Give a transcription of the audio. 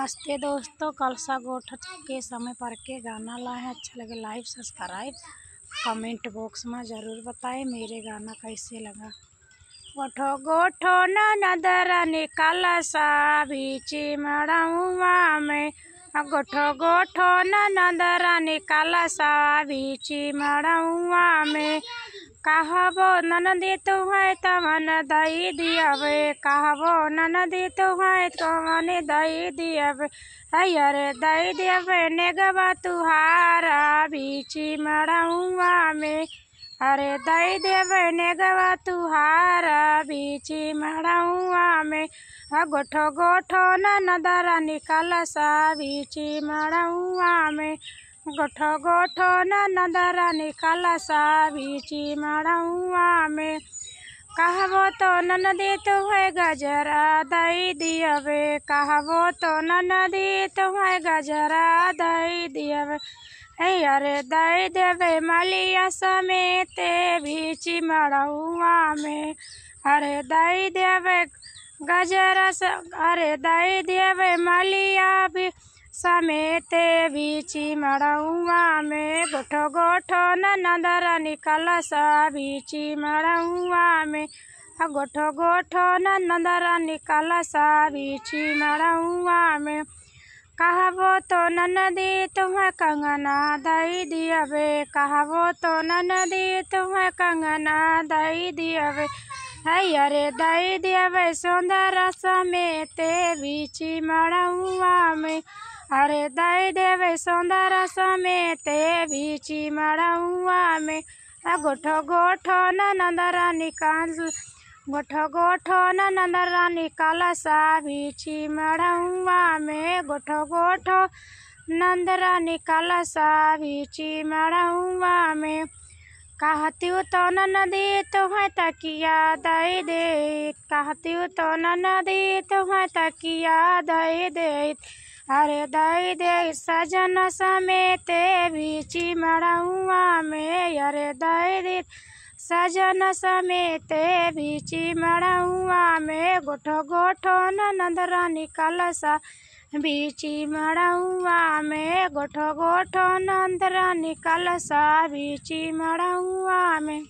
नमस्ते दोस्तों, कलसा गोठ के समय पर के गाना लाए हैं। अच्छा लगे लाइक सब्सक्राइब कमेंट बॉक्स में ज़रूर बताएं मेरे गाना कैसे लगा। गोठो गोठो ननदरा निकाल सा बीची मड़ुआ में, गोठो गोठो ननदरा निकाल सा बीची मड़ुआ में। कहबो ननदी तुम्हें तमन दई दियावे, कहबो ननदी तुम्हें तमन दई दियावे। अरे दई दियावे नेगवा तुहारा बीची मड़ुआ में, अरे दई देवे नेगवा तुहारा बीची मड़ुआ में। गोठो गोठो ननदरा निकाल सा बीची मड़ुआ में, गोठो गोठो ननदरा निकाल सा बीची मड़ुआ में। कहबो तो ननदी तुम्हें गजरा दई दियावे, कहबो तो ननदी तुम्हें गजरा दई दियावे। अरे दई देवे मलिया समेत बीची मड़ुआ में, अरे दई देवे गजरा अरे दई देवे मलिया भी समेत बीची मड़ुआ में। गोठो गोठो ननदरा निकाल सा बीची मड़ुआ में, गोठो गोठो ननदरा निकाल सा बीची मड़ुआ में। कहबो तो ननदी तुम्हें कंगना दई दियावे, कहबो तो ननदी तुम्हें कंगना दई दियावे। अरे दई दियावे सुंदर समेत बीची मड़ुआ में, अरे दई देवे सुंदर समेत बीची मड़ुआ में। गोठो गोठो ननदरा निकाल, गोठो गोठो ननदरा निकाल सा बीची मड़ुआ में, गोठो गोठो नंदरा निकाल सा बीची मड़ुआ में। कहती तो ननदी तुम्हें तकिया दई दे, कहती तो ननदी तुम्हें तकिया दई दे। अरे दई दे सजन समेत बीची मड़ुआ में, अरे दई दे सजन समेत बीची मड़ुआ में। गोठो गोठो ननदरा निकाल सा बीची मड़ुआ में, गोठो गोठो नंदरा निकाल सा बीची मड़ुआ में।